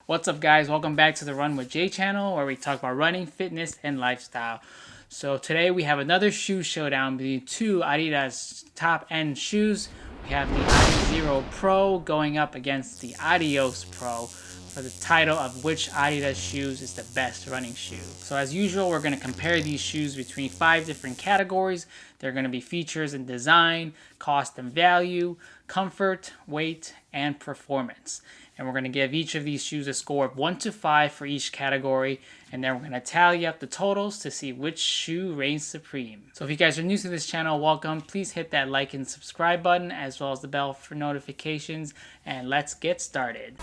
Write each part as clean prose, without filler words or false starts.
What's up, guys? Welcome back to the Run with Jay channel, where we talk about running, fitness, and lifestyle. So today we have another shoe showdown between two Adidas top-end shoes. We have the Adizero Pro going up against the Adios Pro for the title of which Adidas shoes is the best running shoe. So as usual, we're going to compare these shoes between 5 different categories. They're going to be features and design, cost and value, comfort, weight, and performance. And we're going to give each of these shoes a score of 1 to 5 for each category. And then we're going to tally up the totals to see which shoe reigns supreme. So if you guys are new to this channel, welcome. Please hit that like and subscribe button as well as the bell for notifications. And let's get started.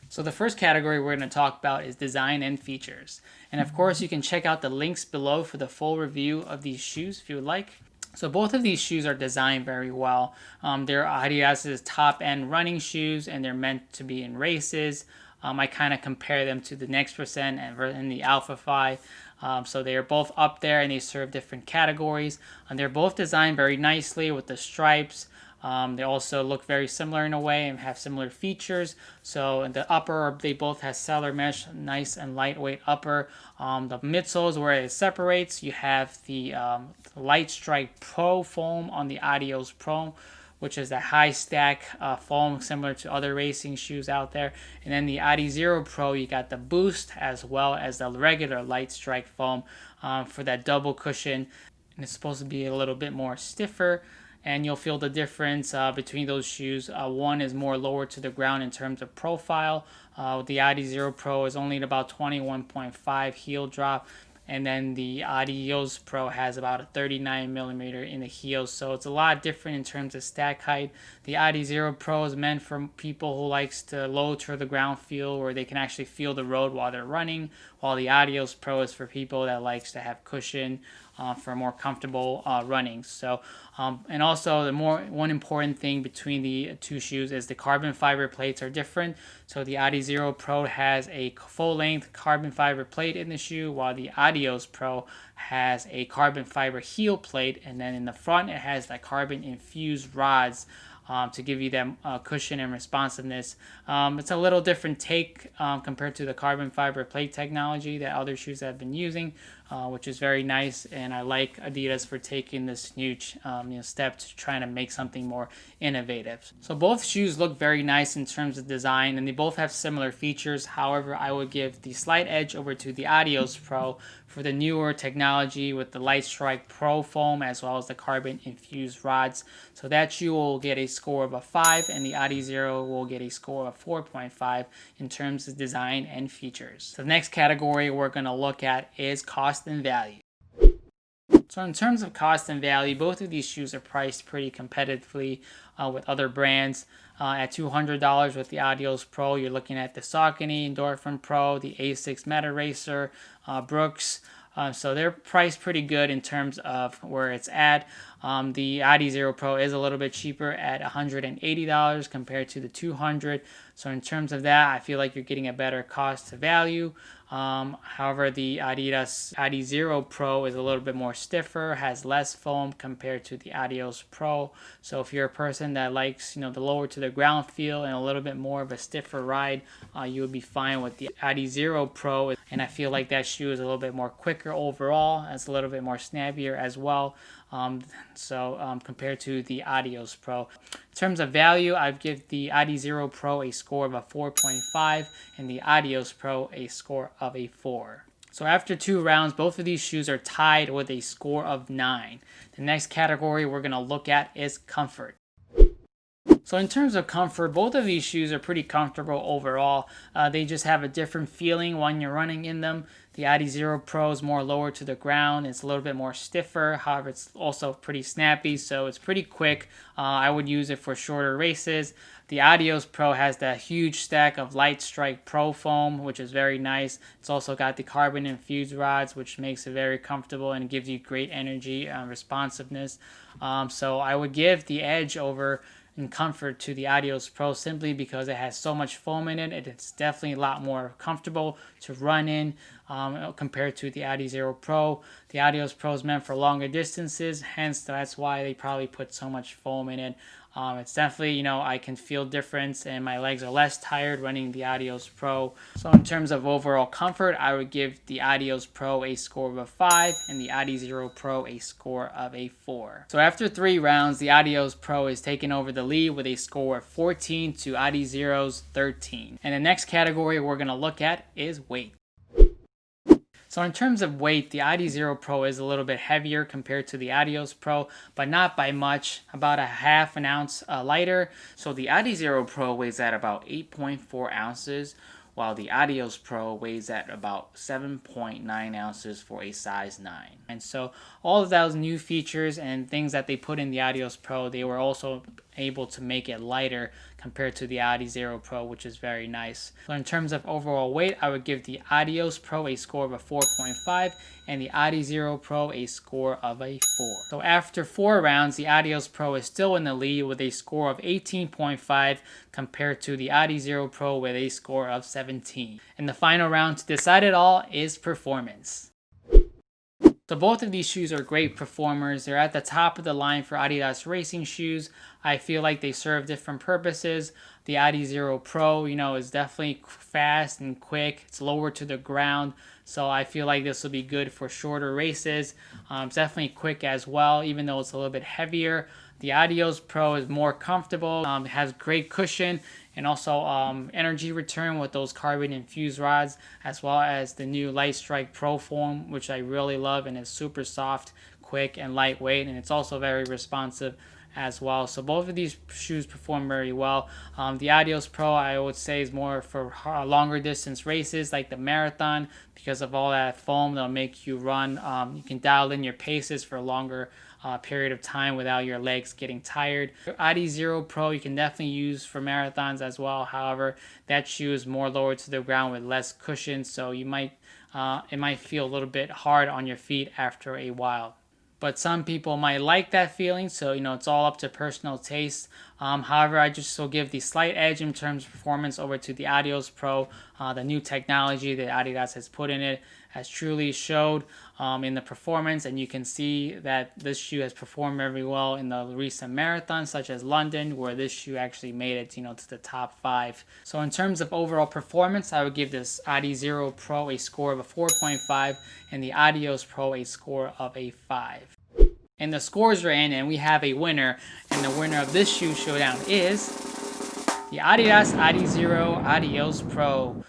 So the first category we're going to talk about is design and features. And of course, you can check out the links below for the full review of these shoes if you would like. So both of these shoes are designed very well. They're Adidas' top-end running shoes, and they're meant to be in races. I kind of compare them to the Next Percent and the Alpha Phi. So they are both up there, and they serve different categories. And they're both designed very nicely with the stripes. They also look very similar in a way and have similar features. So in the upper, they both have cellular mesh, nice and lightweight upper. The midsoles, where it separates, you have the Light Strike Pro foam on the Adios Pro, which is a high stack foam similar to other racing shoes out there. And then the Adizero Pro, you got the Boost as well as the regular Light Strike foam for that double cushion. And it's supposed to be a little bit more stiffer. And you'll feel the difference between those shoes. One is more lower to the ground in terms of profile. The Adizero Pro is only at about 21.5 heel drop. And then the Adios Pro has about a 39 millimeter in the heels. So it's a lot different in terms of stack height. The Adizero Pro is meant for people who likes to low to the ground feel, where they can actually feel the road while they're running. While the Adios Pro is for people that likes to have cushion for more comfortable running. So, and also one important thing between the two shoes is the carbon fiber plates are different. So the Adizero Pro has a full-length carbon fiber plate in the shoe, while the Adios Pro has a carbon fiber heel plate, and then in the front it has the carbon-infused rods to give you that cushion and responsiveness. It's a little different take compared to the carbon fiber plate technology that other shoes have been using, which is very nice, and I like Adidas for taking this huge step to trying to make something more innovative. So both shoes look very nice in terms of design, and they both have similar features. However, I would give the slight edge over to the Adios Pro for the newer technology with the Light Strike Pro foam as well as the carbon infused rods. So that shoe will get a score of a 5, and the Adizero will get a score of 4.5 in terms of design and features. So the next category we're going to look at is cost and value. So in terms of cost and value, both of these shoes are priced pretty competitively with other brands. At $200 with the Adios Pro, you're looking at the Saucony Endorphin Pro, the Asics Meta Racer, Brooks. So they're priced pretty good in terms of where it's at. The Adizero Pro is a little bit cheaper at $180 compared to the $200. So in terms of that, I feel like you're getting a better cost to value. However, the Adidas Adizero Pro is a little bit more stiffer, has less foam compared to the Adios Pro. So if you're a person that likes, the lower to the ground feel and a little bit more of a stiffer ride, you would be fine with the Adizero Pro. And I feel like that shoe is a little bit more quicker overall. It's a little bit more snappier as well. Compared to the Adios Pro. In terms of value, I'd give the Adizero Pro a score of a 4.5 and the Adios Pro a score of a 4. So after 2 rounds, both of these shoes are tied with a score of 9. The next category we're going to look at is comfort. So in terms of comfort, both of these shoes are pretty comfortable overall. They just have a different feeling when you're running in them. The Adizero Pro is more lower to the ground. It's a little bit more stiffer. However, it's also pretty snappy, so it's pretty quick. I would use it for shorter races. The Adios Pro has that huge stack of Light Strike Pro foam, which is very nice. It's also got the carbon infused rods, which makes it very comfortable and gives you great energy and responsiveness. So I would give the edge over in comfort to the Adios Pro simply because it has so much foam in it. It's definitely a lot more comfortable to run in compared to the Adizero Pro. The Adios Pro is meant for longer distances, hence that's why they probably put so much foam in it. It's definitely, you know, I can feel difference and my legs are less tired running the Adios Pro. So in terms of overall comfort, I would give the Adios Pro a score of a 5 and the Adizero Pro a score of a 4. So after 3 rounds, the Adios Pro is taking over the lead with a score of 14 to Adizero's 13. And the next category we're going to look at is weight. So in terms of weight, the Adizero Pro is a little bit heavier compared to the Adios Pro, but not by much, about a half an ounce lighter. So the Adizero Pro weighs at about 8.4 ounces, while the Adios Pro weighs at about 7.9 ounces for a size 9. And so all of those new features and things that they put in the Adios Pro, they were also able to make it lighter compared to the Adizero Pro, which is very nice. So in terms of overall weight, I would give the Adios Pro a score of a 4.5 and the Adizero Pro a score of a 4. So after 4 rounds, the Adios Pro is still in the lead with a score of 18.5 compared to the Adizero Pro with a score of 17. And the final round to decide it all is performance. So both of these shoes are great performers. They're at the top of the line for Adidas racing shoes. I feel like they serve different purposes. The Adizero Pro, you know, is definitely fast and quick. It's lower to the ground. So I feel like this will be good for shorter races. It's definitely quick as well, even though it's a little bit heavier. The Adios Pro is more comfortable. It has great cushion and also energy return with those carbon infused rods, as well as the new Light Strike Pro foam, which I really love, and it's super soft, quick, and lightweight, and it's also very responsive as well. So both of these shoes perform very well. The Adios Pro, I would say, is more for longer distance races like the marathon. Because of all that foam, they'll make you run. You can dial in your paces for a longer period of time without your legs getting tired. Adizero Pro you can definitely use for marathons as well. However, that shoe is more lower to the ground with less cushion, so you might it might feel a little bit hard on your feet after a while. But some people might like that feeling, so you know, it's all up to personal taste. However, I just will give the slight edge in terms of performance over to the Adios Pro. The new technology that Adidas has put in it has truly showed in the performance, and you can see that this shoe has performed very well in the recent marathons such as London, where this shoe actually made it, you know, to the top 5. So in terms of overall performance, I would give this Adizero Pro a score of a 4.5 and the Adios Pro a score of a 5. And the scores are in, and we have a winner, and the winner of this shoe showdown is the ADIDAS Adizero Adios Pro,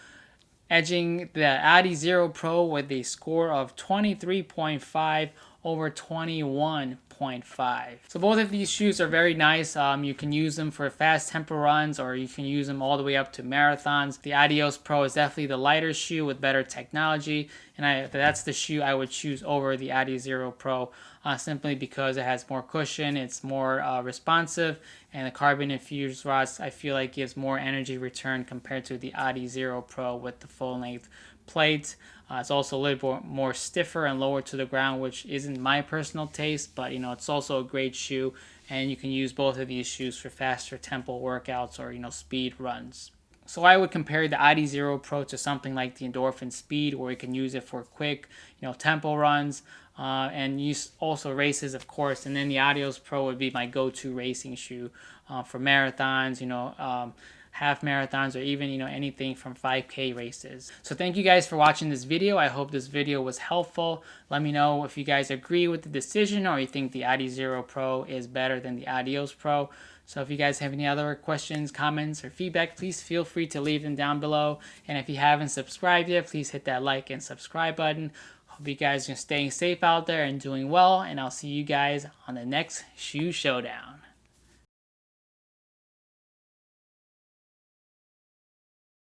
edging the Adizero Pro with a score of 23.5 over 21.5. So both of these shoes are very nice. You can use them for fast tempo runs, or you can use them all the way up to marathons. The Adios Pro is definitely the lighter shoe with better technology, and that's the shoe I would choose over the Adizero Pro, simply because it has more cushion, it's more responsive, and the carbon infused rods I feel like gives more energy return compared to the Adizero Pro with the full length plate. It's also a little bit more stiffer and lower to the ground, which isn't my personal taste, but you know, it's also a great shoe, and you can use both of these shoes for faster tempo workouts or, you know, speed runs. So I would compare the Adizero Pro to something like the Endorphin Speed, where you can use it for quick, you know, tempo runs, and use also races, of course. And then the Adios Pro would be my go-to racing shoe for marathons, you know, half marathons, or even, you know, anything from 5K races. So thank you guys for watching this video. I hope this video was helpful. Let me know if you guys agree with the decision, or you think the Adizero Pro is better than the Adios Pro. So if you guys have any other questions, comments, or feedback, please feel free to leave them down below. And if you haven't subscribed yet, please hit that like and subscribe button. Hope you guys are staying safe out there and doing well, and I'll see you guys on the next Shoe Showdown.